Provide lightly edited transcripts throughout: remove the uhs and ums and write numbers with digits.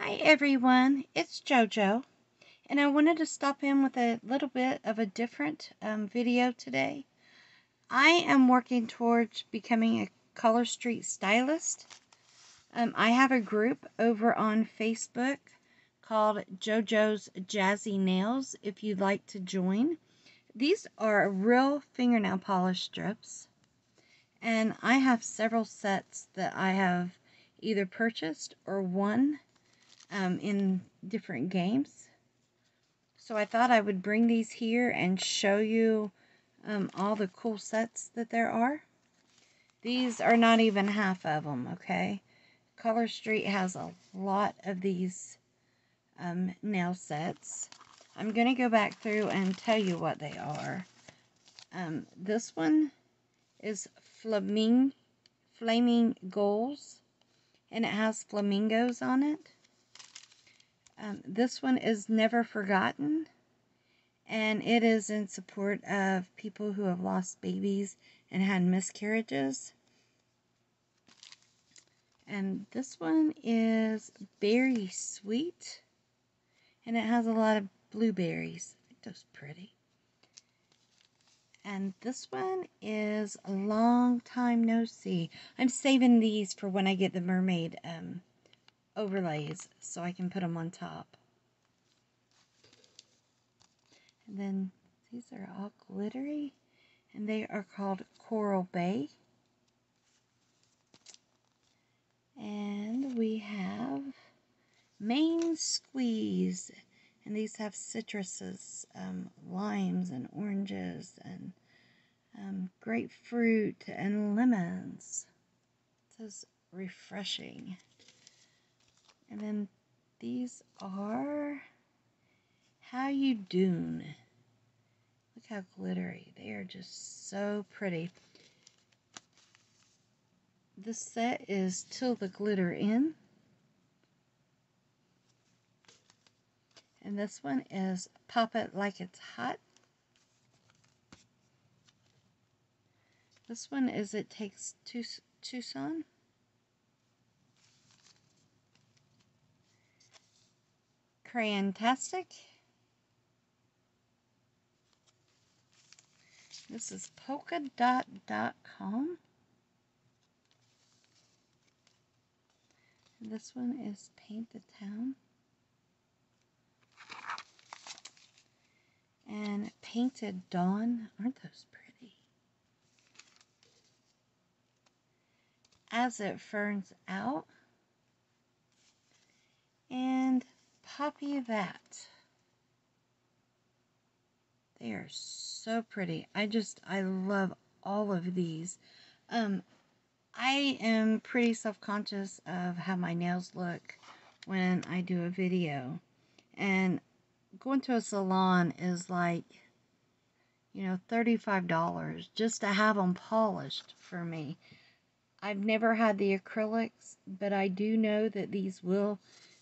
Hi everyone, it's JoJo, and I wanted to stop in with a little bit of a different video today. I am working towards becoming a ColorStreet stylist. I have a group over on Facebook called JoJo's Jazzy Nails if you'd like to join. These are real fingernail polish strips, and I have several sets that I have either purchased or won in different games. So I thought I would bring these here and show you all the cool sets that there are. These are not even half of them, okay? ColorStreet has a lot of these nail sets. I'm going to go back through and tell you what they are. This one is Flaming Goals, and it has flamingos on it. This one is Never Forgotten, and it is in support of people who have lost babies and had miscarriages. And this one is Berry Sweet, and it has a lot of blueberries. I think that's pretty. And this one is A Long Time No See. I'm saving these for when I get the mermaid overlays so I can put them on top. And then these are all glittery, and they are called Coral Bay. And we have Main Squeeze, and these have citruses, limes and oranges and grapefruit and lemons. It says refreshing. And then these are How You Doon. Look how glittery. They are just so pretty. This set is Till the Glitter In. And this one is Pop It Like It's Hot. This one is It Takes Tucson. Crayon-tastic. This is polkadot.com. And this one is Paint the Town. And Painted Dawn. Aren't those pretty? As It Ferns Out. And Poppy That. They are so pretty. I love all of these. I am pretty self-conscious of how my nails look when I do a video. And going to a salon is like, $35 just to have them polished for me. I've never had the acrylics, but I do know that these will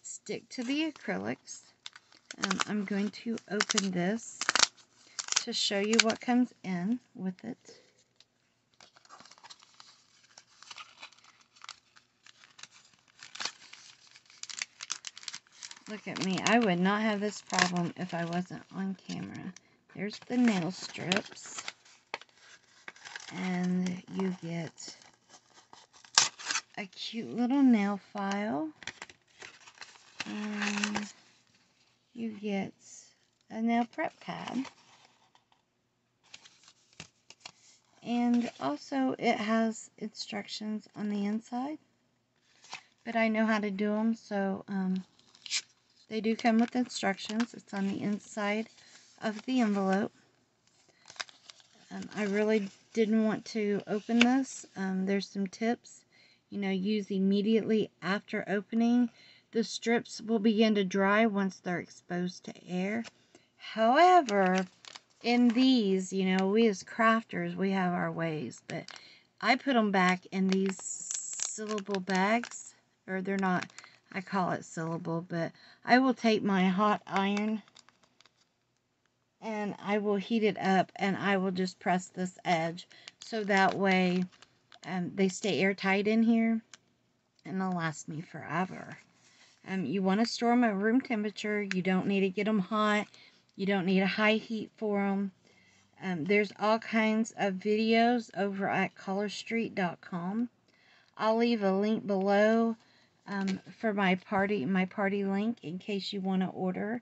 stick to the acrylics. I'm going to open this to show you what comes in with it. Look at me. I would not have this problem if I wasn't on camera. There's the nail strips. And you get a cute little nail file. And you get a nail prep pad. And also it has instructions on the inside. But I know how to do them, so they do come with instructions. It's on the inside of the envelope. I really didn't want to open this. There's some tips. Use immediately after opening. The strips will begin to dry once they're exposed to air. However, in these, we as crafters, we have our ways. But I put them back in these sealable bags. Or they're not, I call it sealable, but I will take my hot iron and I will heat it up and I will just press this edge so that way they stay airtight in here and they'll last me forever. You want to store them at room temperature. You don't need to get them hot. You don't need a high heat for them. There's all kinds of videos over at ColorStreet.com. I'll leave a link below for my party link in case you want to order.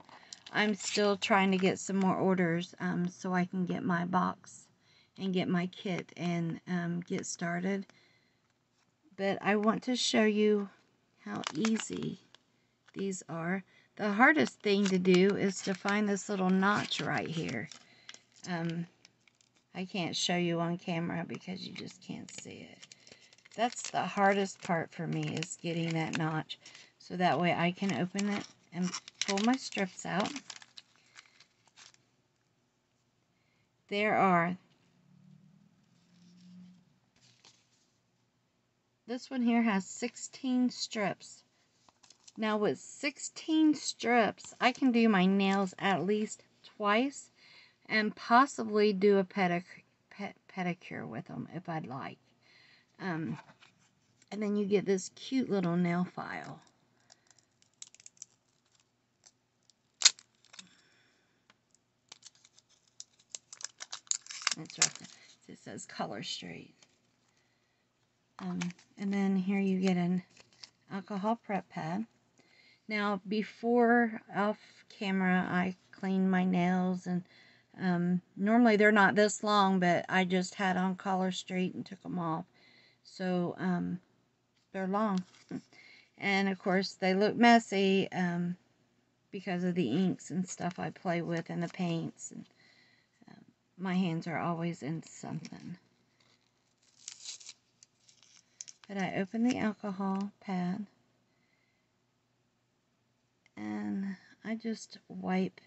I'm still trying to get some more orders so I can get my box and get my kit and get started. But I want to show you how easy these are. The hardest thing to do is to find this little notch right here. I can't show you on camera because you just can't see it. That's the hardest part for me, is getting that notch. So that way I can open it and pull my strips out. There are, this one here has 16 strips. Now with 16 strips, I can do my nails at least twice and possibly do a pedicure with them if I'd like. And then you get this cute little nail file. It's right there. It says ColorStreet. And then here you get an alcohol prep pad. Now, before off camera, I cleaned my nails, and normally they're not this long, but I just had on ColorStreet and took them off. So they're long. And of course, they look messy because of the inks and stuff I play with and the paints. And my hands are always in something. But I open the alcohol pad and I just wipe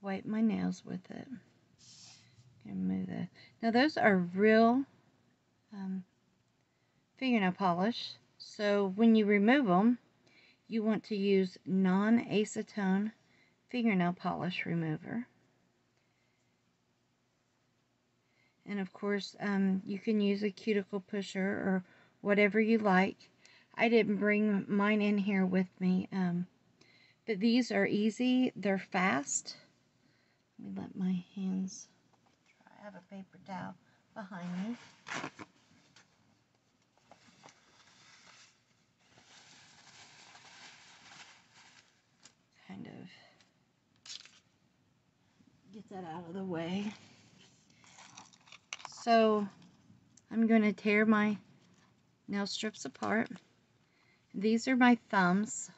my nails with it. And move that. Now those are real fingernail polish. So when you remove them, you want to use non-acetone fingernail polish remover. And of course, you can use a cuticle pusher or whatever you like. I didn't bring mine in here with me, but these are easy. They're fast. Let me let my hands dry. I have a paper towel behind me. Kind of get that out of the way. So I'm going to tear my nail strips apart. These are my thumbs.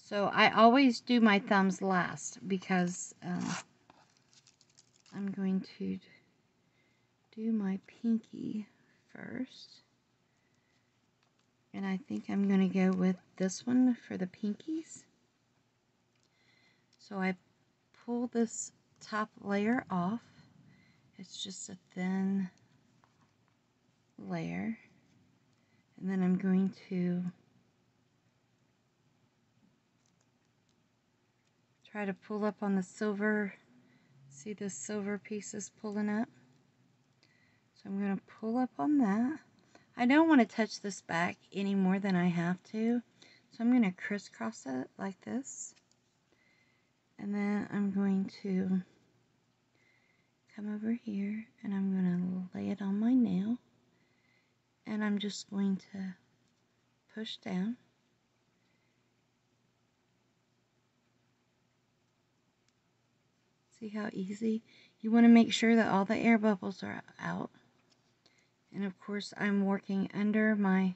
So I always do my thumbs last because I'm going to do my pinky first. And I think I'm going to go with this one for the pinkies. So I pull this top layer off. It's just a thin layer. And then I'm going to try to pull up on the silver. See the silver pieces pulling up? So I'm going to pull up on that. I don't want to touch this back any more than I have to. So I'm going to crisscross it like this. And then I'm going to come over here and I'm going to lay it on my nail. And I'm just going to push down. See how easy? You want to make sure that all the air bubbles are out. And of course I'm working under my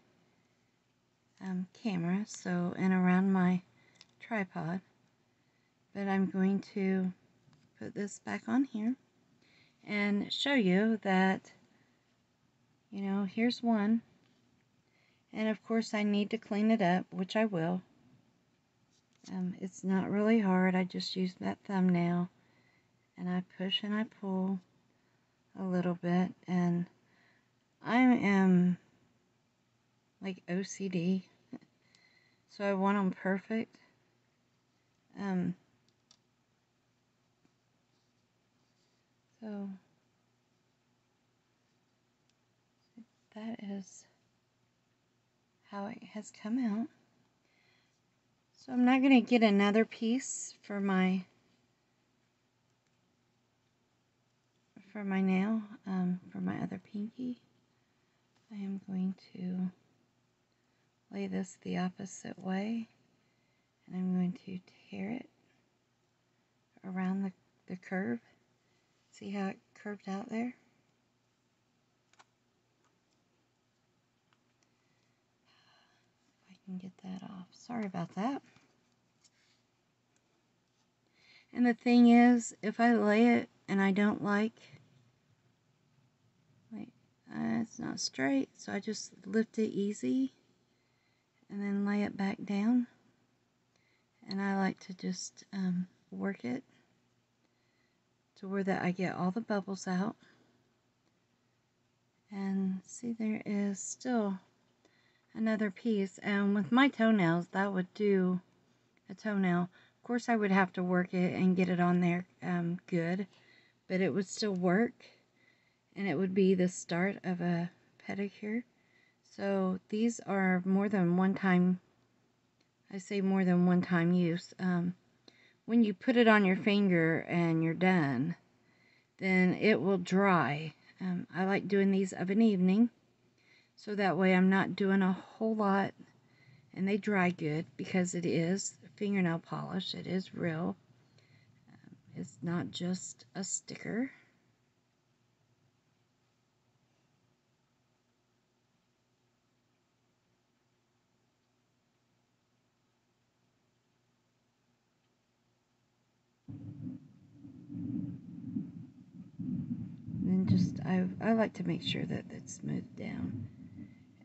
camera, so, and around my tripod. But I'm going to put this back on here and show you that, you know, here's one. And of course I need to clean it up, which I will. It's not really hard. I just use that thumbnail and I push and I pull a little bit, and I am like OCD, so I want them perfect. So that is how it has come out. So I'm not going to get another piece for my nail, for my other pinky. I am going to lay this the opposite way, and I'm going to tear it around the curve. See how it curved out there? If I can get that off. Sorry about that. And the thing is, if I lay it and I don't like, it's not straight, so I just lift it easy and then lay it back down. And I like to just work it to where that I get all the bubbles out. And see, there is still another piece, and with my toenails that would do a toenail. Of course I would have to work it and get it on there good, but it would still work, and it would be the start of a pedicure. So these are more than one time, I say more than one time use. When you put it on your finger and you're done, then it will dry. I like doing these of an evening, so that way I'm not doing a whole lot, and they dry good because it is fingernail polish. It is real. It's not just a sticker. And just, I like to make sure that it's smoothed down.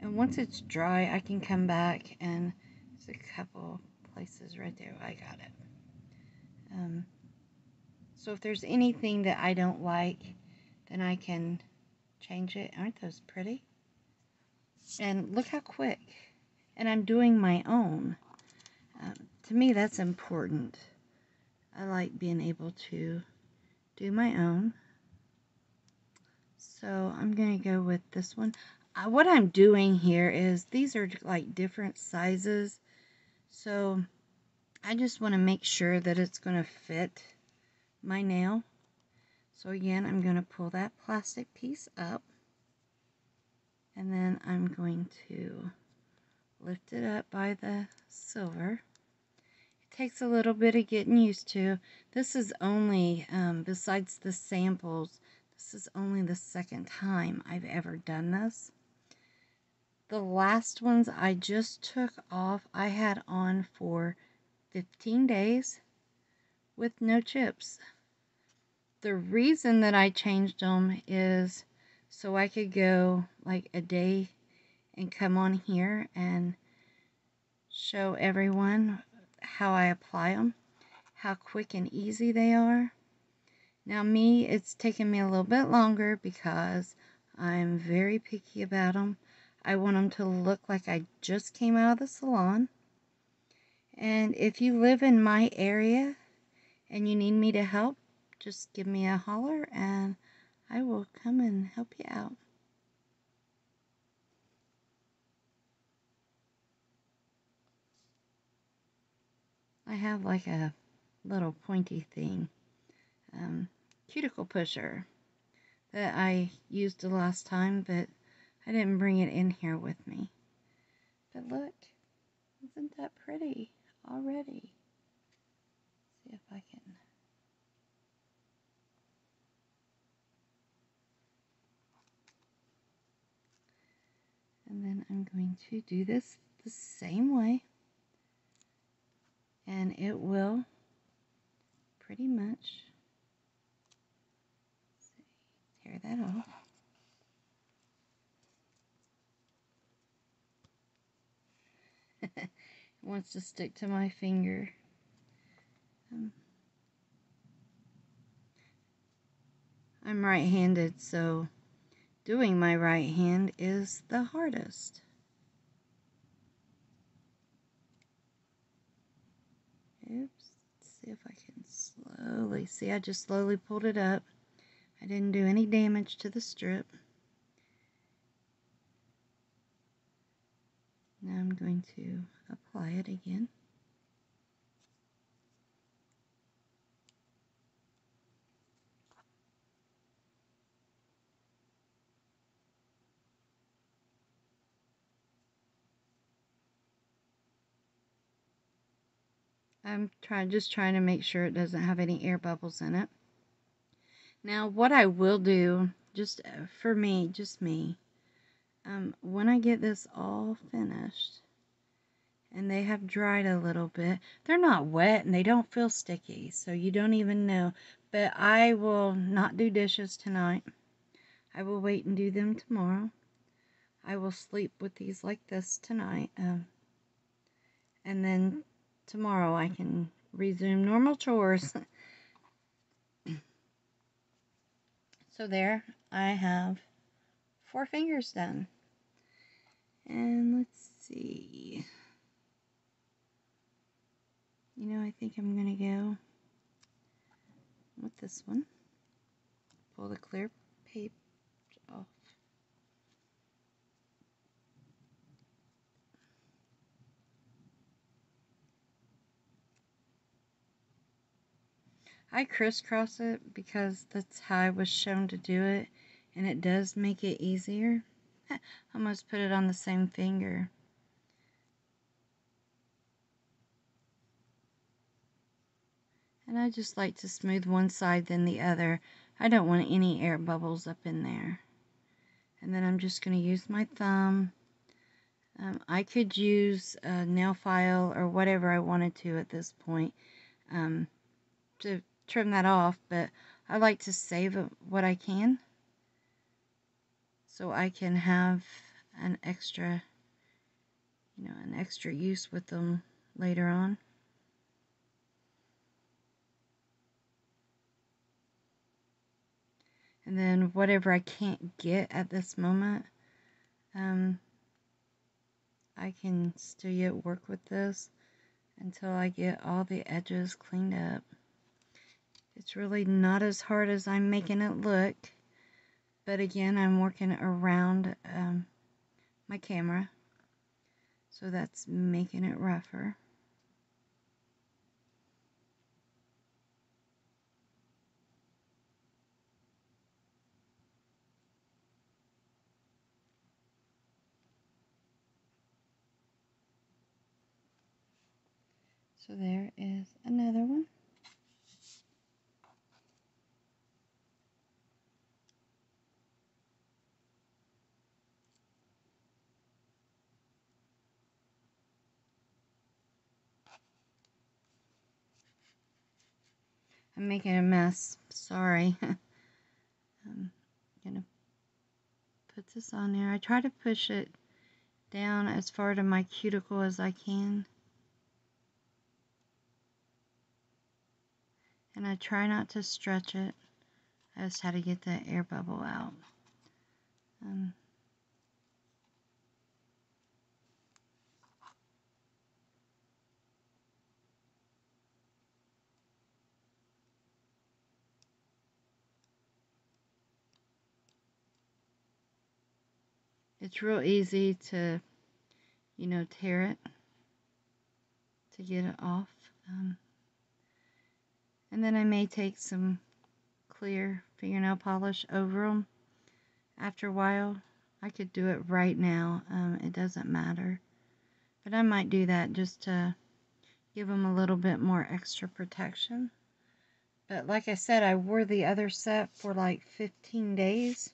And once it's dry, I can come back, and there's a couple places right there. I got it. So if there's anything that I don't like, then I can change it. Aren't those pretty? And look how quick. And I'm doing my own. To me, that's important. I like being able to do my own. So I'm going to go with this one. What I'm doing here is these are like different sizes. So I just want to make sure that it's going to fit my nail. So again, I'm going to pull that plastic piece up, and then I'm going to lift it up by the silver. It takes a little bit of getting used to. This is only, besides the samples, this is only the second time I've ever done this. The last ones I just took off, I had on for 15 days with no chips. The reason that I changed them is so I could go like a day and come on here and show everyone how I apply them, how quick and easy they are. Now me, it's taken me a little bit longer because I'm very picky about them. I want them to look like I just came out of the salon. And if you live in my area and you need me to help, just give me a holler and I will come and help you out. I have like a little pointy thing, cuticle pusher, that I used the last time, but I didn't bring it in here with me. But look, isn't that pretty already? See if I can. And then I'm going to do this the same way, and it will pretty much, tear that off. It wants to stick to my finger. I'm right-handed, so doing my right hand is the hardest. Oops. Let's see if I can slowly, see, I just slowly pulled it up. I didn't do any damage to the strip. Now I'm going to apply it again. I'm just trying to make sure it doesn't have any air bubbles in it. Now, what I will do, just for me, just me, when I get this all finished, and they have dried a little bit, they're not wet and they don't feel sticky, so you don't even know. But I will not do dishes tonight. I will wait and do them tomorrow. I will sleep with these like this tonight. And then tomorrow I can resume normal chores. So there, I have 4 fingers done. And let's see. You know, I think I'm going to go with this one. Pull the clear paper off. I crisscross it because that's how I was shown to do it, and it does make it easier. Almost put it on the same finger. And I just like to smooth one side then the other. I don't want any air bubbles up in there. And then I'm just going to use my thumb. I could use a nail file or whatever I wanted to at this point to trim that off, but I like to save what I can so I can have an extra, an extra use with them later on. And then whatever I can't get at this moment, I can still yet work with this until I get all the edges cleaned up. It's really not as hard as I'm making it look, but again, I'm working around my camera, so that's making it rougher. So there is another one. I'm making a mess. Sorry. I'm gonna put this on there. I try to push it down as far to my cuticle as I can. And I try not to stretch it. I just had to get that air bubble out. It's real easy to, tear it, to get it off. And then I may take some clear fingernail polish over them after a while. I could do it right now. It doesn't matter. But I might do that just to give them a little bit more extra protection. But like I said, I wore the other set for like 15 days.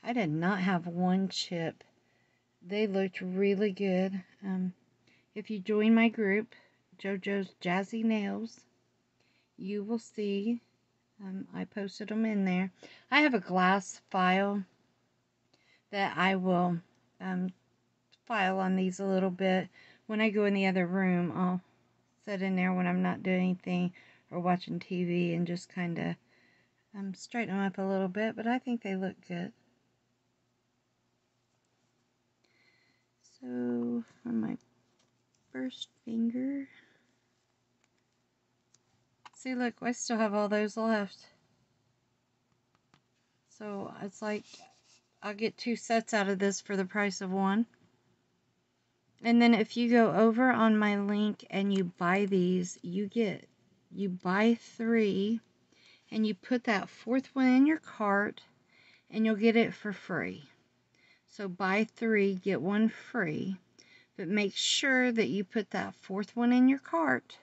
I did not have one chip. They looked really good. If you join my group, JoJo's Jazzy Nails, you will see I posted them in there. I have a glass file that I will file on these a little bit. When I go in the other room, I'll sit in there when I'm not doing anything or watching TV and just kind of straighten them up a little bit, but I think they look good. So on my first finger, see, look, I still have all those left. So it's like I'll get 2 sets out of this for the price of one. And then if you go over on my link and you buy these, you buy 3 and you put that 4th one in your cart and you'll get it for free. So buy 3, get 1 free, but make sure that you put that 4th one in your cart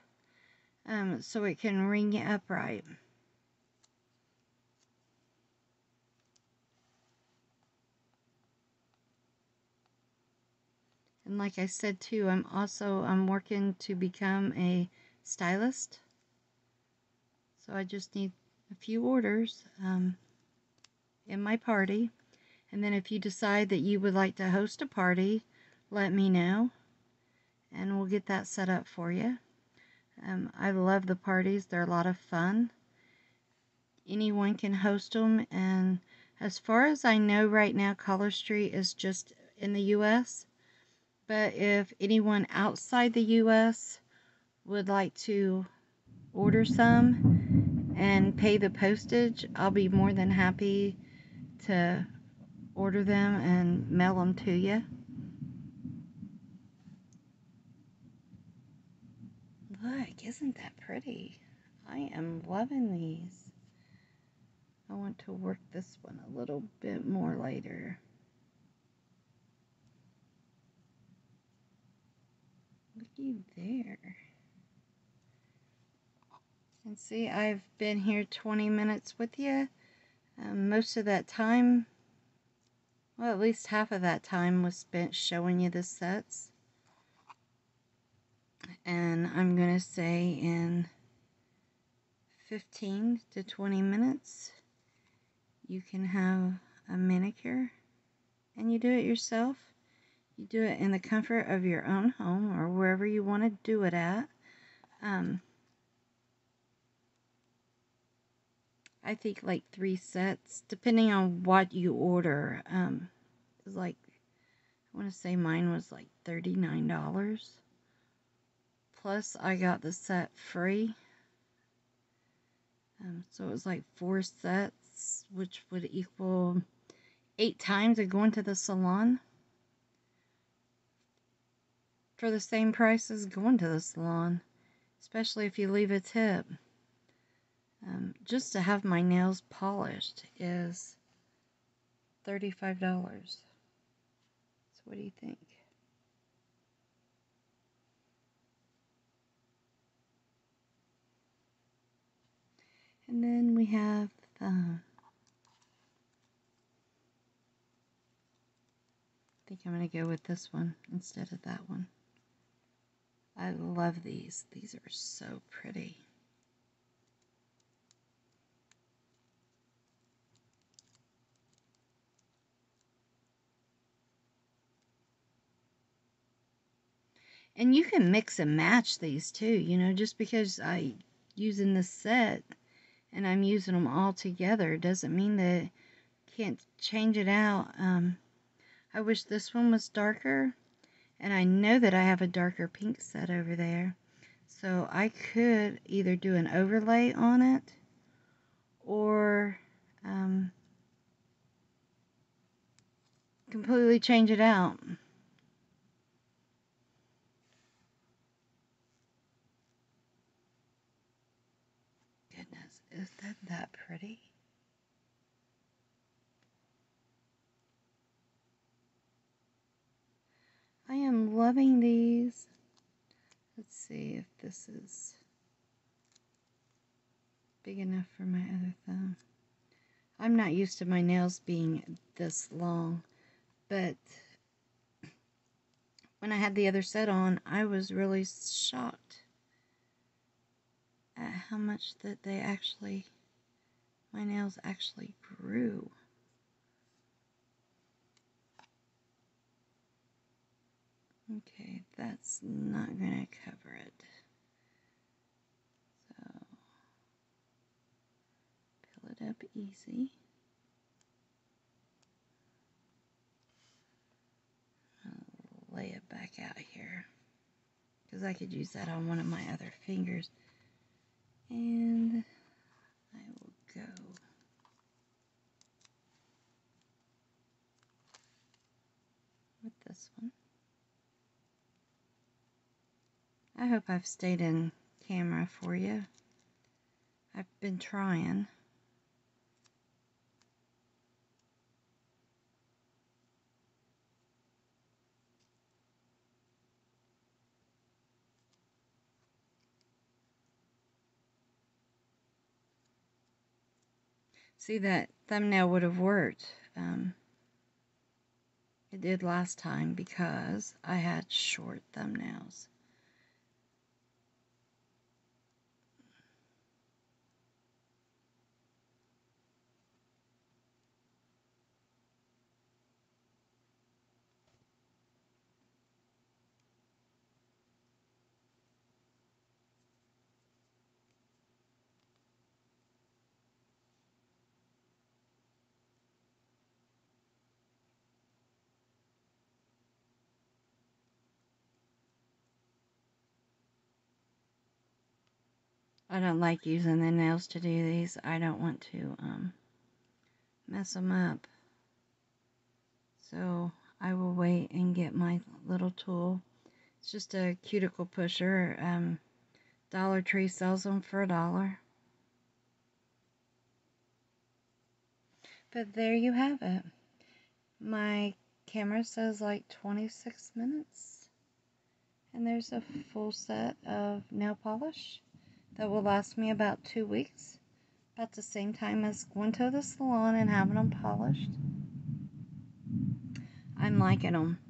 so it can ring upright. And like I said too, I'm working to become a stylist. So I just need a few orders in my party. And then if you decide that you would like to host a party, let me know and we'll get that set up for you. I love the parties. They're a lot of fun. Anyone can host them, and as far as I know right now, ColorStreet is just in the US. But if anyone outside the US would like to order some and pay the postage, I'll be more than happy to order them and mail them to you. Look, isn't that pretty? I am loving these. I want to work this one a little bit more later. Looky there. And see, I've been here 20 minutes with you. Most of that time, well, at least half of that time was spent showing you the sets. And I'm going to say in 15 to 20 minutes, you can have a manicure. And you do it yourself. You do it in the comfort of your own home or wherever you want to do it at. I think like 3 sets, depending on what you order. It's like, I want to say mine was like $39. Plus I got the set free. So it was like 4 sets, which would equal 8 times of going to the salon. For the same price as going to the salon. Especially if you leave a tip. Just to have my nails polished is $35. So what do you think? And then we have I think I'm going to go with this one instead of that one. I love these. These are so pretty. And you can mix and match these too, you know, just because I using this set and I'm using them all together doesn't mean that can't change it out. I wish this one was darker, and I know that I have a darker pink set over there, so I could either do an overlay on it or completely change it out. Goodness, is that pretty? I am loving these. Let's see if this is big enough for my other thumb. I'm not used to my nails being this long, but when I had the other set on, I was really shocked at how much that my nails actually grew. Okay, that's not going to cover it. So, peel it up easy. I'll lay it back out here, because I could use that on one of my other fingers. And I will go with this one. I hope I've stayed in camera for you. I've been trying. See, that thumbnail would have worked. It did last time because I had short thumbnails. I don't like using the nails to do these. I don't want to mess them up. So I will wait and get my little tool. It's just a cuticle pusher. Dollar Tree sells them for $1. But there you have it. My camera says like 26 minutes. And there's a full set of nail polish that will last me about 2 weeks. About the same time as going to the salon and having them polished. I'm liking them.